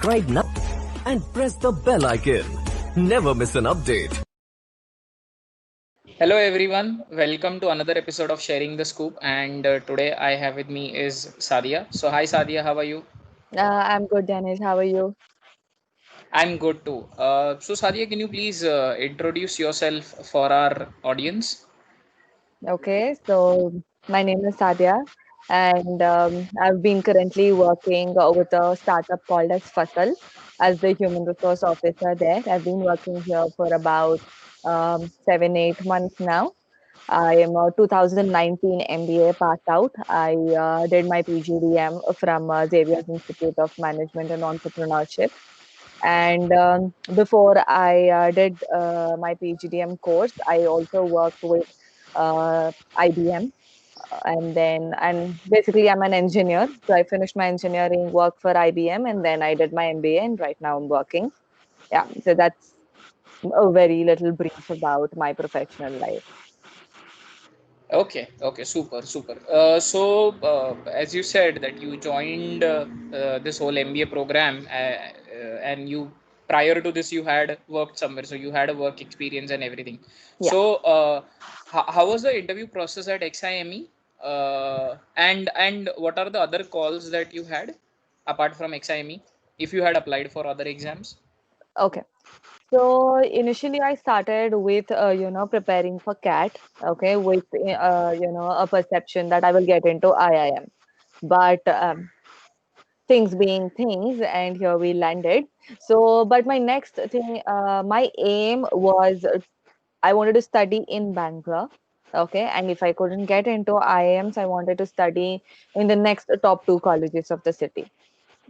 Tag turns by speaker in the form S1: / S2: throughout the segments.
S1: Subscribe now and press the bell icon. Never miss an update.
S2: Hello everyone, welcome to another episode of Sharing the Scoop. And today I have with me is Sadia. So hi Sadia, how are you?
S3: I'm good, Danish. How are you?
S2: I'm good too. So Sadia, can you please introduce yourself for our audience?
S3: Okay, so my name is Sadia, and I've been currently working with a startup called as Fasal as the human resource officer there. I've been working here for about 7, 8 months now. I am a 2019 MBA passed out. I did my PGDM from Xavier's Institute of Management and Entrepreneurship. And before I did my PGDM course, I also worked with IBM. And basically, I'm an engineer. So I finished my engineering work for IBM and then I did my MBA, and right now I'm working. Yeah, so that's a very little brief about my professional life.
S2: Okay, super. So as you said that you joined this whole MBA program, and you prior to this you had worked somewhere, so you had a work experience and everything.
S3: Yeah.
S2: So how was the interview process at XIME? And what are the other calls that you had apart from XIME? If you had applied for other exams?
S3: Okay. So initially, I started with preparing for CAT. Okay, with a perception that I will get into IIM, but things being things, and here we landed. So, but my next thing, my aim was I wanted to study in Bangalore. Okay, and if I couldn't get into IIMs, I wanted to study in the next top two colleges of the city.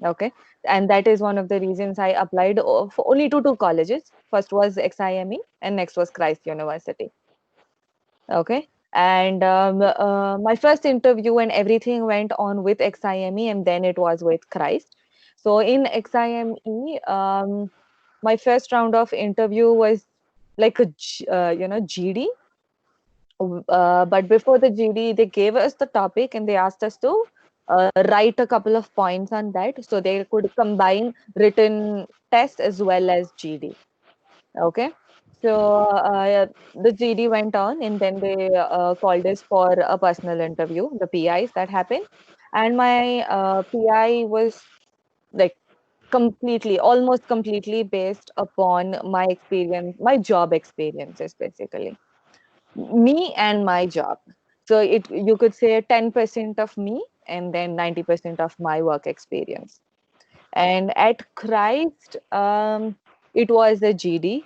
S3: Okay, and that is one of the reasons I applied for only to two colleges. First was XIME, and next was Christ University. Okay, and my first interview and everything went on with XIME, and then it was with Christ. So in XIME, my first round of interview was like a GD. But before the GD, they gave us the topic and they asked us to write a couple of points on that, so they could combine written test as well as GD. Okay. So the GD went on, and then they called us for a personal interview, the PIs that happened. And my PI was like almost completely based upon my experience, my job experiences, basically me and my job. So you could say 10% of me and then 90% of my work experience. And at Christ, it was a GD,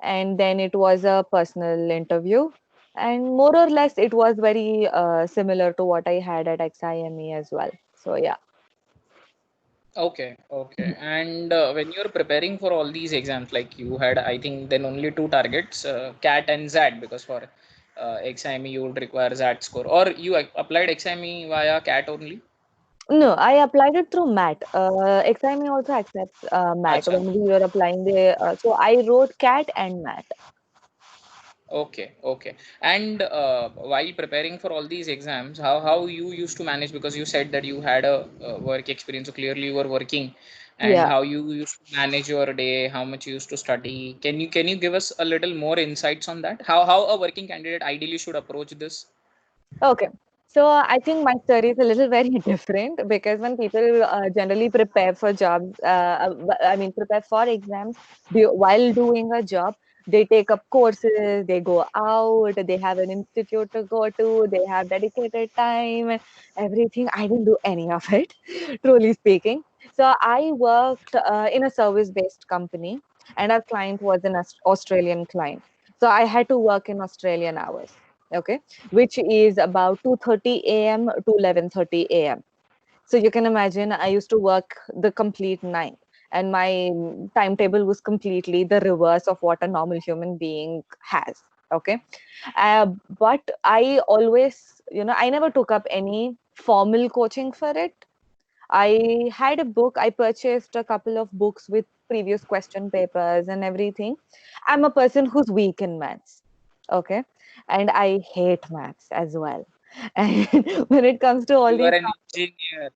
S3: and then it was a personal interview. And more or less, it was very similar to what I had at XIME as well. So, yeah.
S2: Okay. And when you're preparing for all these exams, like you had, I think, then only two targets, CAT and XAT, because for XIME you would require XAT score, or you applied XIME via CAT only?
S3: No, I applied it through MAT. XIME also accepts MAT
S2: Acha.
S3: when we were applying so I wrote CAT and MAT.
S2: Okay. And while preparing for all these exams, how you used to manage? Because you said that you had a, work experience, so clearly you were working. And
S3: Yeah.
S2: how you used to manage your day, how much you used to study? Can you give us a little more insights on that? How a working candidate ideally should approach this?
S3: Okay. So I think my story is a little very different because when people generally prepare for jobs, I mean, prepare for exams while doing a job, they take up courses, they go out, they have an institute to go to, they have dedicated time, everything. I didn't do any of it, truly speaking. So I worked in a service-based company, and our client was an Australian client. So I had to work in Australian hours. Okay, which is about 2:30 a.m. to 11:30 a.m. So you can imagine I used to work the complete night, and my timetable was completely the reverse of what a normal human being has. Okay, but I always, I never took up any formal coaching for it. I had a book. I purchased a couple of books with previous question papers and everything. I'm a person who's weak in maths. Okay. And I hate maths as well. And when it comes to all
S2: You are
S3: these
S2: an
S3: topics,
S2: engineer.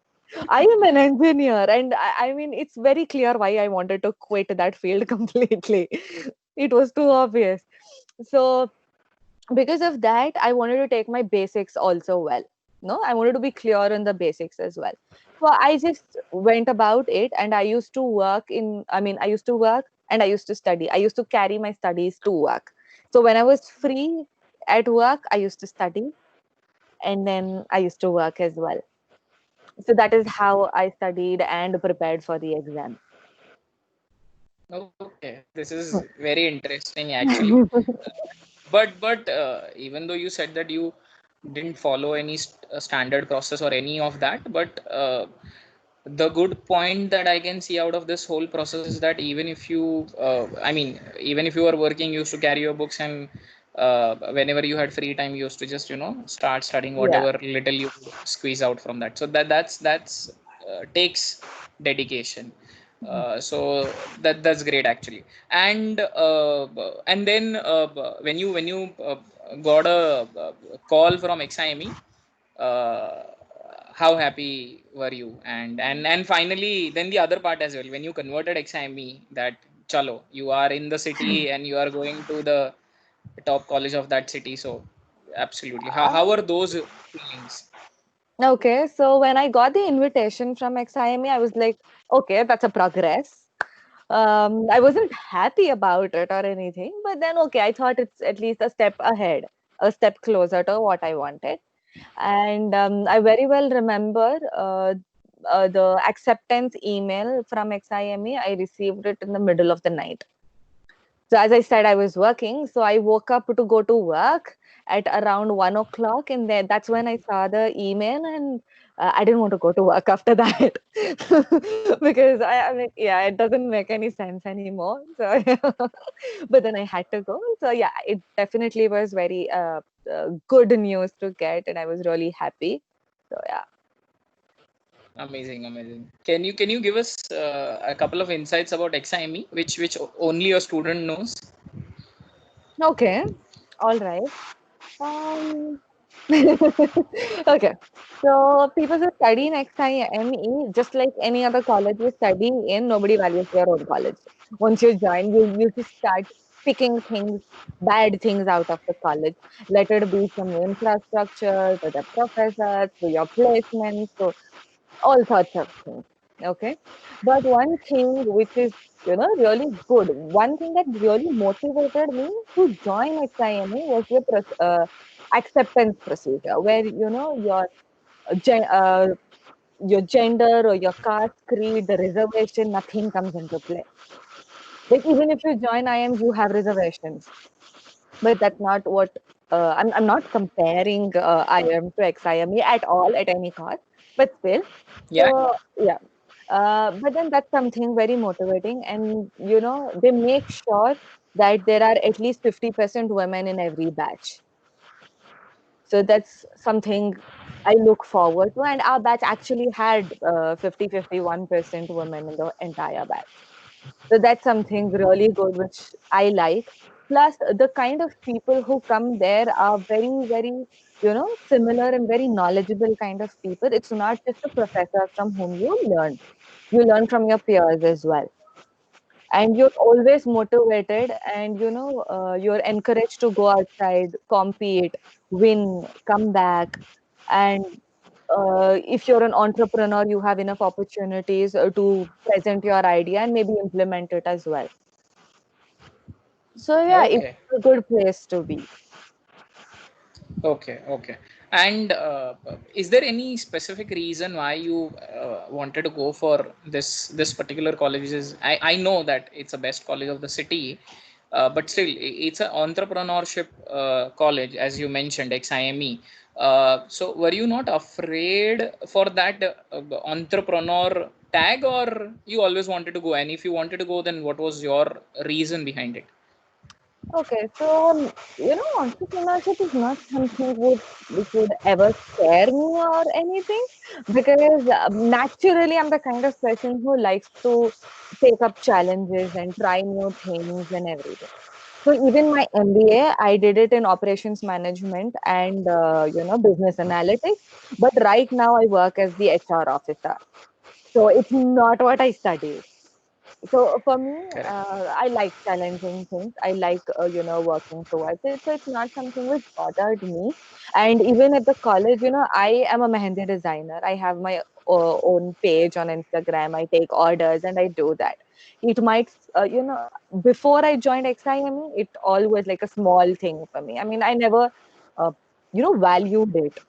S3: I am an engineer, and I mean, it's very clear why I wanted to quit that field completely. It was too obvious. So, because of that, I wanted to take my basics also well. No, I wanted to be clear on the basics as well. So, I just went about it, and I used to work I used to work and I used to study. I used to carry my studies to work. So, when I was free at work, I used to study, and then I used to work as well. So that is how I studied and prepared for the exam.
S2: Okay, this is very interesting actually. But even though you said that you didn't follow any standard process or any of that, but the good point that I can see out of this whole process is that even if you, I mean, even if you were working, you used to carry your books, and whenever you had free time, you used to just, start studying
S3: Yeah.
S2: whatever little you could squeeze out from that. So that's takes dedication. So that's great actually. And then when you got a call from XIME, uh, how happy were you? And finally, then the other part as well, when you converted XIME, that chalo, you are in the city and you are going to the top college of that city. So absolutely, how
S3: Um,
S2: are those feelings?
S3: okay, so when I got the invitation from XIME, I was like, okay, that's a progress. I wasn't happy about it or anything, but then okay, I thought it's at least a step ahead, a step closer to what I wanted. And I very well remember the acceptance email from XIME. I received it in the middle of the night. So as I said, I was working. So I woke up to go to work at around 1 o'clock, and then that's when I saw the email, and I didn't want to go to work after that because I mean, yeah, it doesn't make any sense anymore. So, but then I had to go. So yeah, it definitely was very good news to get, and I was really happy. So yeah.
S2: Amazing, amazing. Can you give us a couple of insights about XIME, which only a student knows?
S3: Okay. All right. Um, okay. So people who study in XIME, just like any other college you study in, nobody values their own college. Once you join, you just start picking things, bad things out of the college. Let it be from the infrastructure to the professors to your placements to all sorts of things. Okay. But one thing which is, really good, one thing that really motivated me to join XIME was the acceptance procedure, where, your gender or your caste, creed, the reservation, nothing comes into play. Like even if you join IM, you have reservations, but that's not what I'm not comparing IM to XIME at all at any cost, but still.
S2: Yeah.
S3: So yeah, but then that's something very motivating, and they make sure that there are at least 50% women in every batch. So that's something I look forward to, and our batch actually had 50-51% women in the entire batch. So that's something really good, which I like. Plus, the kind of people who come there are very, very, similar and very knowledgeable kind of people. It's not just the professors from whom you learn from your peers as well. And you're always motivated, and you're encouraged to go outside, compete, win, come back. And if you're an entrepreneur, you have enough opportunities to present your idea and maybe implement it as well. So yeah, it's
S2: Okay.
S3: a good place to be.
S2: Okay, okay. And is there any specific reason why you wanted to go for this particular college? I know that it's a best college of the city, but still it's an entrepreneurship college, as you mentioned, XIME. So were you not afraid for that entrepreneur tag, or you always wanted to go? And if you wanted to go, then what was your reason behind it?
S3: Okay, so entrepreneurship is not something which would ever scare me or anything, because naturally I'm the kind of person who likes to take up challenges and try new things and everything. So even my MBA, I did it in operations management and business analytics. But right now I work as the HR officer. So it's not what I studied. So for me,
S2: Correct.
S3: I like challenging things. I like working towards it. So it's not something which bothered me. And even at the college, I am a mehendi designer. I have my own page on Instagram. I take orders and I do that. It might, before I joined XIME, it all was like a small thing for me. I mean, I never, uh, valued it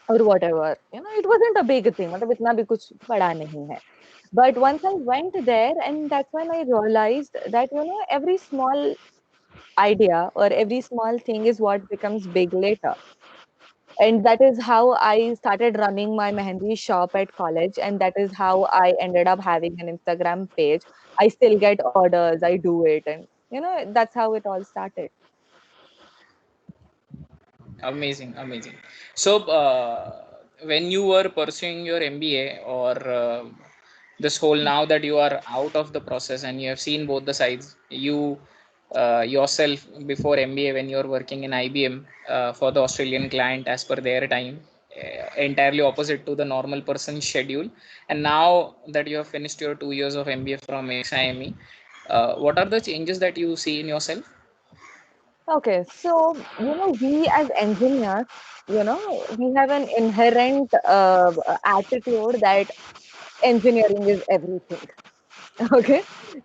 S3: or whatever. It wasn't a big thing. मतलब इतना भी कुछ बड़ा नहीं है. But once I went there, and that's when I realized that, every small idea or every small thing is what becomes big later. And that is how I started running my mehendi shop at college. And that is how I ended up having an Instagram page. I still get orders, I do it. And, that's how it all started.
S2: Amazing, amazing. So, when you were pursuing your MBA, or this whole, now that you are out of the process and you have seen both the sides, you yourself before MBA, when you were working in IBM for the Australian client as per their time, entirely opposite to the normal person's schedule. And now that you have finished your 2 years of MBA from XIME, what are the changes that you see in yourself?
S3: Okay, so, we as engineers, we have an inherent attitude that engineering is everything. Okay,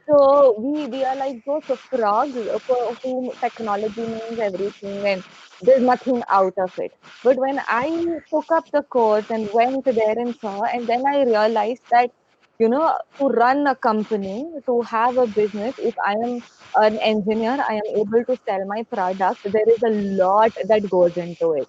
S3: so we are like those frogs for whom technology means everything and there's nothing out of it. But when I took up the course and went there and saw, and then I realized that, to run a company, to have a business, if I am an engineer, I am able to sell my product. There is a lot that goes into it.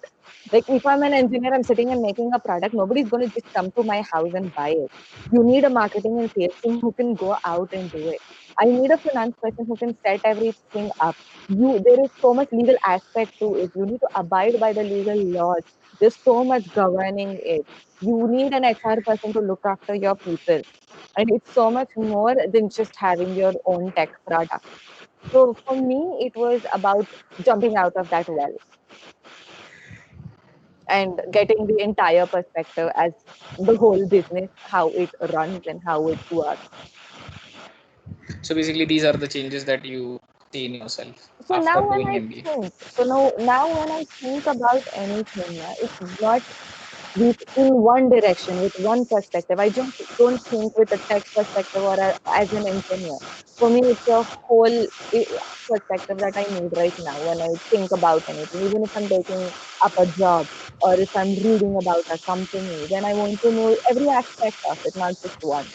S3: Like if I'm an engineer, I'm sitting and making a product, nobody's going to just come to my house and buy it. You need a marketing and sales team who can go out and do it. I need a finance person who can set everything up. There is so much legal aspect to it. You need to abide by the legal laws. There's so much governing it. You need an HR person to look after your people. And it's so much more than just having your own tech product. So for me, it was about jumping out of that well and getting the entire perspective as the whole business, how it runs and how it works.
S2: So basically, these are the changes that you see in yourself
S3: So
S2: after
S3: now when
S2: doing
S3: I
S2: MBA.
S3: think, so now when I think about anything, it's not with in one direction, with one perspective. I just don't think with a tech perspective or as an engineer. For me, it's a whole perspective that I need right now when I think about anything. Even if I'm taking up a job or if I'm reading about a company, then I want to know every aspect of it, not just one.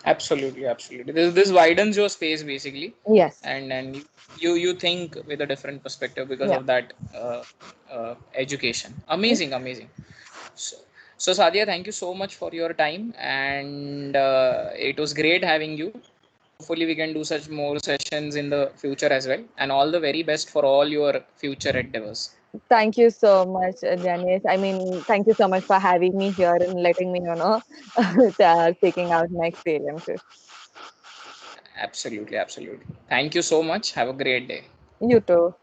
S2: Absolutely, absolutely. This widens your space basically,
S3: Yes.
S2: and you think with a different perspective because
S3: Yeah.
S2: of that education. Amazing, amazing. So, so Sadia, thank you so much for your time, and it was great having you. Hopefully, we can do such more sessions in the future as well. And all the very best for all your future endeavors.
S3: Thank you so much, Janice. I mean, thank you so much for having me here and letting me, taking out my experiences.
S2: Absolutely, absolutely. Thank you so much. Have a great day.
S3: You too.